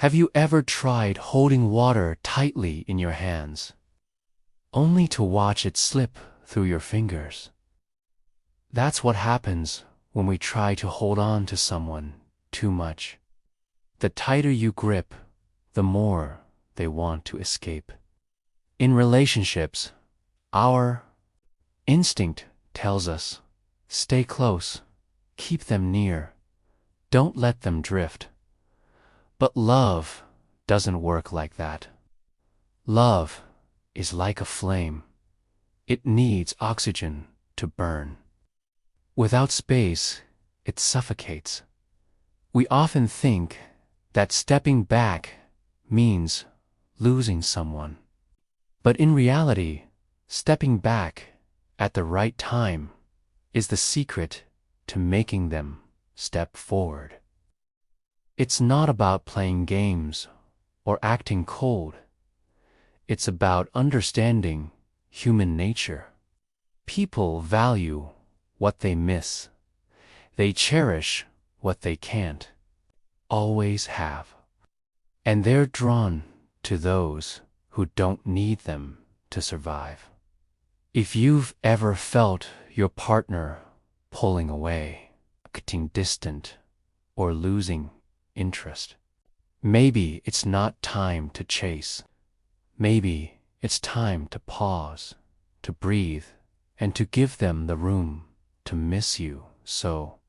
Have you ever tried holding water tightly in your hands, only to watch it slip through your fingers? That's what happens when we try to hold on to someone too much. The tighter you grip, the more they want to escape. In relationships, our instinct tells us, stay close, keep them near, don't let them drift. But love doesn't work like that. Love is like a flame. It needs oxygen to burn. Without space, it suffocates. We often think that stepping back means losing someone. But in reality, stepping back at the right time is the secret to making them step forward. It's not about playing games or acting cold. It's about understanding human nature. People value what they miss. They cherish what they can't always have. And they're drawn to those who don't need them to survive. If you've ever felt your partner pulling away, getting distant, or losing interest, maybe it's not time to chase. Maybe it's time to pause, to breathe, and to give them the room to miss you. So,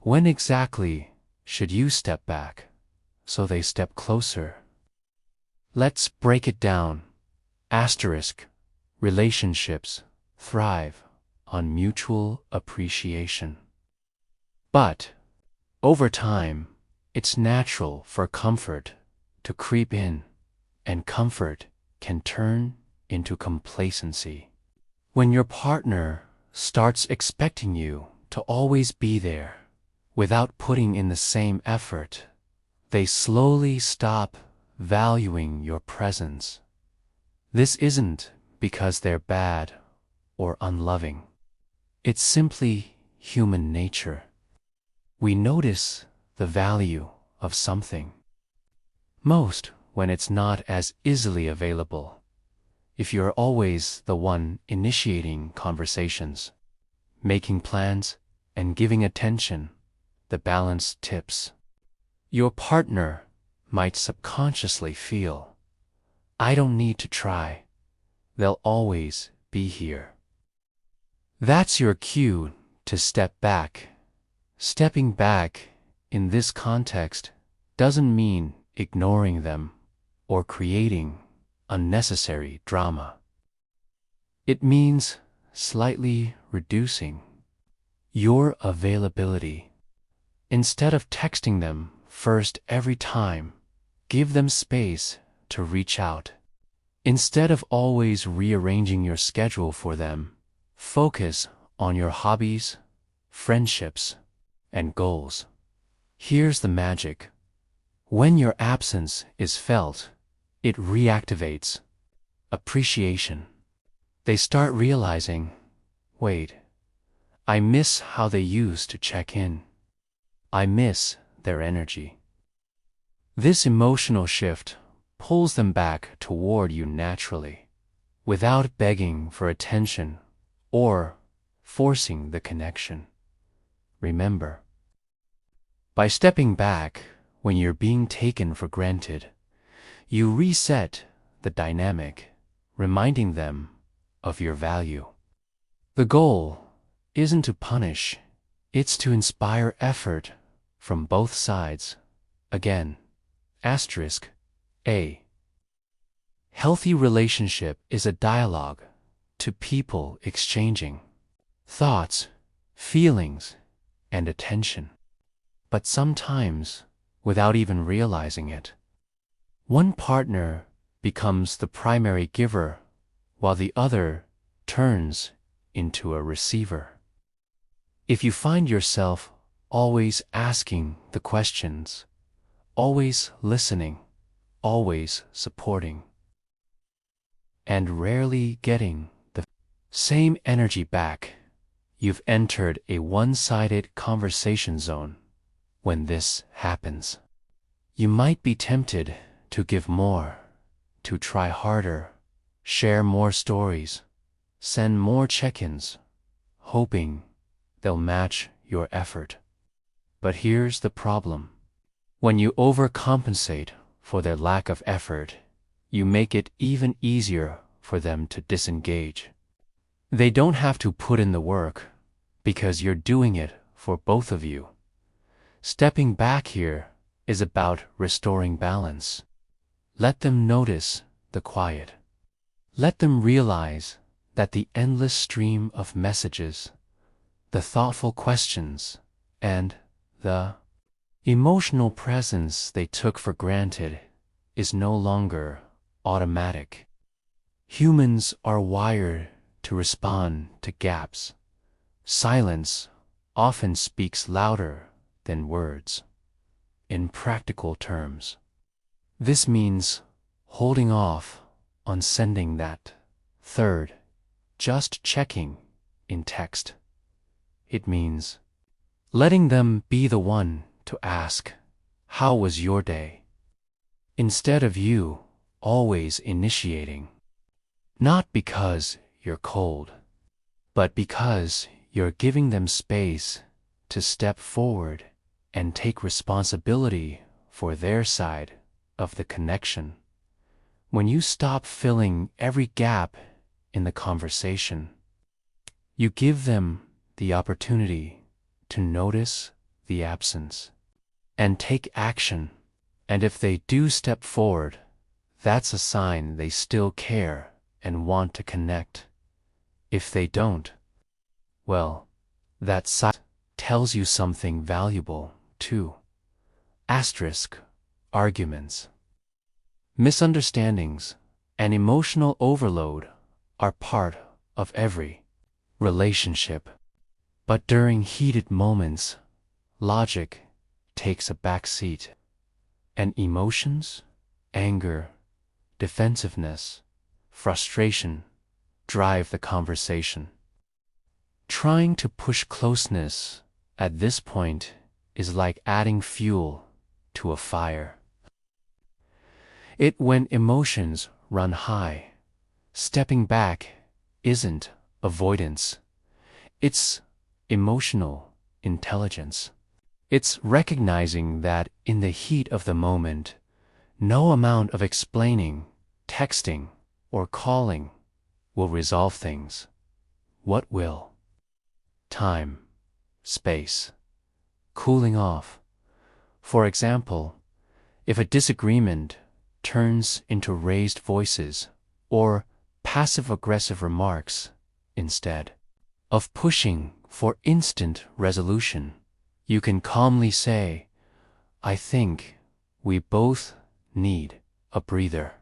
when exactly should you step back so they step closer? Let's break it down. Asterisk. Relationships thrive on mutual appreciation. But, over time, it's natural for comfort to creep in, and comfort can turn into complacency. When your partner starts expecting you to always be there without putting in the same effort, they slowly stop valuing your presence. This isn't because they're bad or unloving. It's simply human nature. We notice the value of something most when it's not as easily available. If you're always the one initiating conversations, making plans, and giving attention, the balance tips. Your partner might subconsciously feel, I don't need to try. They'll always be here. That's your cue to step back. Stepping back in this context doesn't mean ignoring them or creating unnecessary drama. It means slightly reducing your availability. Instead of texting them first every time, give them space to reach out. Instead of always rearranging your schedule for them, focus on your hobbies, friendships, and goals. Here's the magic. When your absence is felt, it reactivates appreciation. They start realizing, wait, I miss how they used to check in. I miss their energy. This emotional shift pulls them back toward you naturally, without begging for attention or forcing the connection. Remember, by stepping back when you're being taken for granted, you reset the dynamic, reminding them of your value. The goal isn't to punish, it's to inspire effort from both sides. Again, asterisk, A. Healthy relationship is a dialogue to people exchanging thoughts, feelings, and attention. But sometimes, without even realizing it, one partner becomes the primary giver while the other turns into a receiver. If you find yourself always asking the questions, always listening, always supporting, and rarely getting the same energy back, you've entered a one-sided conversation zone. When this happens, You might be tempted to give more, to try harder, share more stories, send more check-ins, hoping they'll match your effort. But here's the problem. When you overcompensate for their lack of effort, you make it even easier for them to disengage. They don't have to put in the work because you're doing it for both of you. Stepping back here is about restoring balance. Let them notice the quiet. Let them realize that the endless stream of messages, the thoughtful questions, and the emotional presence they took for granted is no longer automatic. Humans are wired to respond to gaps. Silence often speaks louder than words. In practical terms, this means holding off on sending that third, just checking in text. It means letting them be the one to ask, "How was your day?" instead of you always initiating. Not because you're cold, but because you're giving them space to step forward and take responsibility for their side of the connection. When you stop filling every gap in the conversation, you give them the opportunity to notice the absence and take action. And if they do step forward, that's a sign they still care and want to connect. If they don't, well, that sign tells you something valuable too. Asterisk, arguments, misunderstandings, and emotional overload are part of every relationship. But during heated moments, logic takes a back seat, and emotions, anger, defensiveness, frustration drive the conversation. Trying to push closeness at this point is like adding fuel to a fire. When emotions run high, stepping back isn't avoidance. It's emotional intelligence. It's recognizing that in the heat of the moment, no amount of explaining, texting, or calling will resolve things. What will? Time, space, cooling off. For example, if a disagreement turns into raised voices or passive-aggressive remarks instead of pushing for instant resolution, you can calmly say, "I think we both need a breather."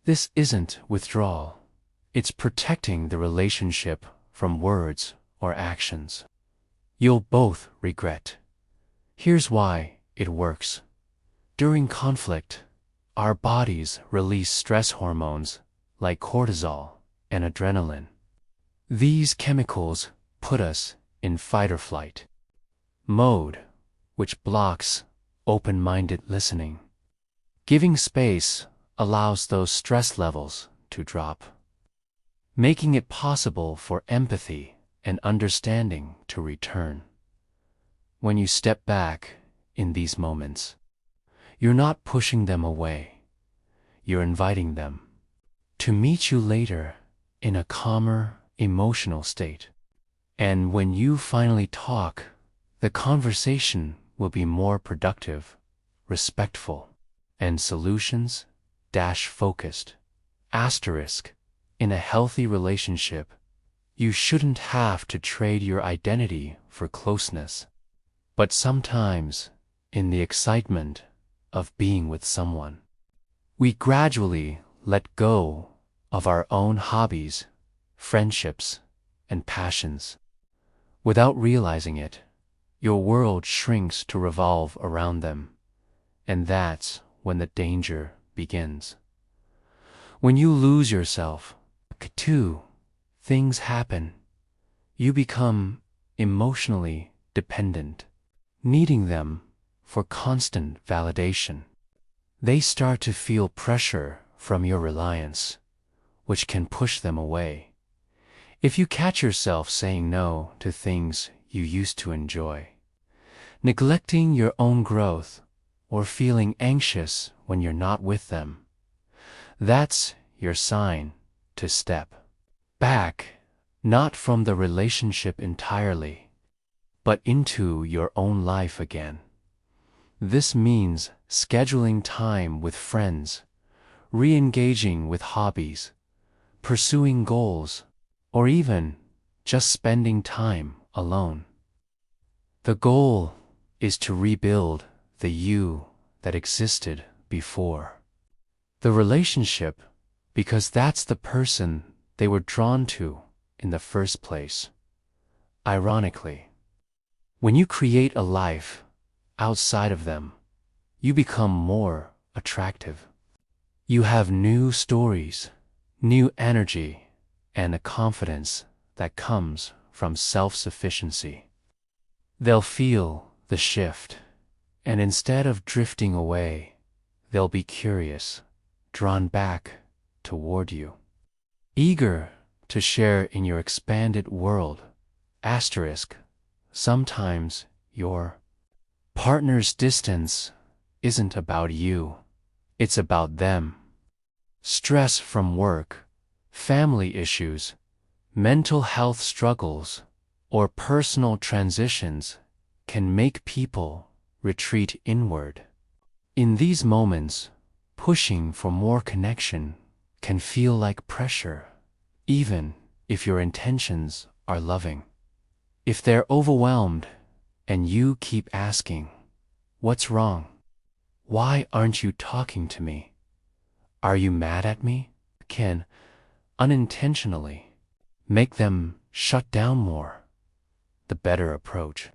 This isn't withdrawal. It's protecting the relationship from words or actions you'll both regret. Here's why it works. During conflict, our bodies release stress hormones like cortisol and adrenaline. These chemicals put us in fight or flight mode, which blocks open-minded listening. Giving space allows those stress levels to drop, making it possible for empathy and understanding to return. When you step back in these moments, you're not pushing them away. You're inviting them to meet you later in a calmer, emotional state. And when you finally talk, the conversation will be more productive, respectful, and solutions-focused. Asterisk, in a healthy relationship, you shouldn't have to trade your identity for closeness. But sometimes, in the excitement of being with someone, we gradually let go of our own hobbies, friendships, and passions. Without realizing it, your world shrinks to revolve around them, and that's when the danger begins. When you lose yourself, two things happen. You become emotionally dependent, needing them for constant validation. They start to feel pressure from your reliance, which can push them away. If you catch yourself saying no to things you used to enjoy, neglecting your own growth, or feeling anxious when you're not with them, that's your sign to step back, not from the relationship entirely, but into your own life again. This means scheduling time with friends, re-engaging with hobbies, pursuing goals, or even just spending time alone. The goal is to rebuild the you that existed before. The relationship, because that's the person they were drawn to in the first place. Ironically, when you create a life outside of them, you become more attractive. You have new stories, new energy, and a confidence that comes from self-sufficiency. They'll feel the shift, and instead of drifting away, they'll be curious, drawn back toward you, eager to share in your expanded world. Asterisk, sometimes your partner's distance isn't about you, it's about them. Stress from work, family issues, mental health struggles, or personal transitions can make people retreat inward. In these moments, pushing for more connection can feel like pressure, even if your intentions are loving. If they're overwhelmed and you keep asking, "What's wrong? Why aren't you talking to me? Are you mad at me?" can unintentionally make them shut down more. The better approach: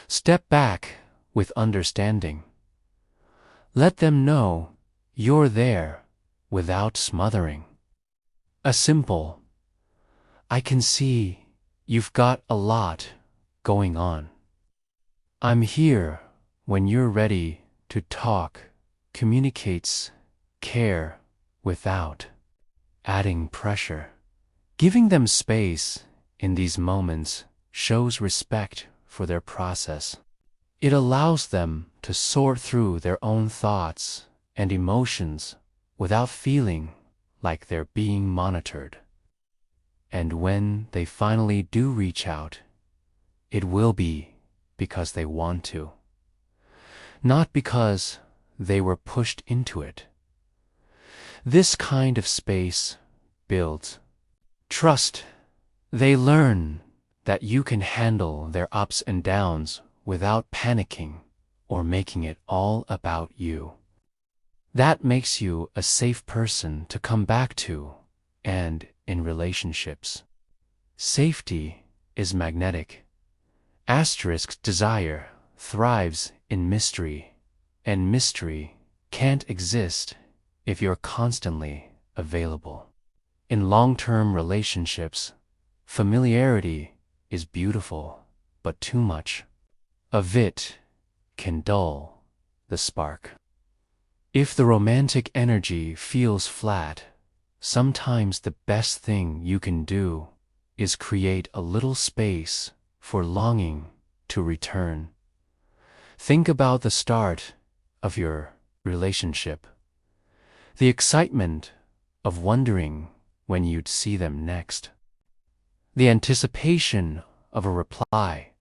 step back with understanding. Let them know you're there without smothering. A simple, "I can see you've got a lot going on. I'm here when you're ready to talk," communicates care without adding pressure. Giving them space in these moments shows respect for their process. It allows them to sort through their own thoughts and emotions without feeling like they're being monitored. And when they finally do reach out, it will be because they want to, not because they were pushed into it. This kind of space builds trust. They learn that you can handle their ups and downs without panicking or making it all about you. That makes you a safe person to come back to, and in relationships. Safety is magnetic. Asterisk desire thrives in mystery, and mystery can't exist if you're constantly available. In long-term relationships, familiarity is beautiful, but too much of it can dull the spark. If the romantic energy feels flat, sometimes the best thing you can do is create a little space for longing to return. Think about the start of your relationship, the excitement of wondering when you'd see them next, the anticipation of a reply,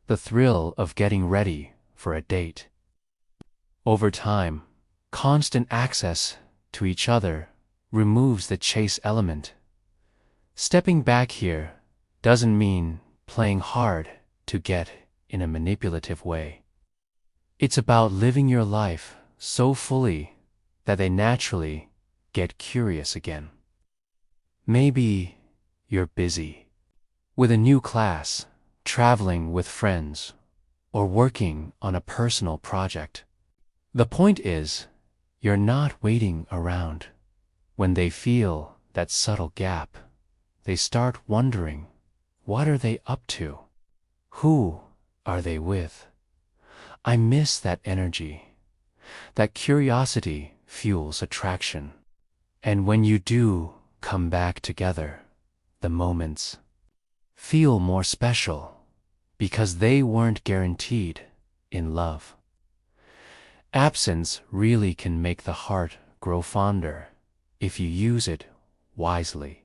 the thrill of getting ready for a date. Over time, constant access to each other removes the chase element. Stepping back here doesn't mean playing hard to get in a manipulative way. It's about living your life so fully that they naturally get curious again. Maybe you're busy with a new class, traveling with friends, or working on a personal project. The point is, you're not waiting around. When they feel that subtle gap, they start wondering, what are they up to? Who are they with? I miss that energy. That curiosity fuels attraction. And when you do come back together, the moments feel more special because they weren't guaranteed in love. Absence really can make the heart grow fonder if you use it wisely.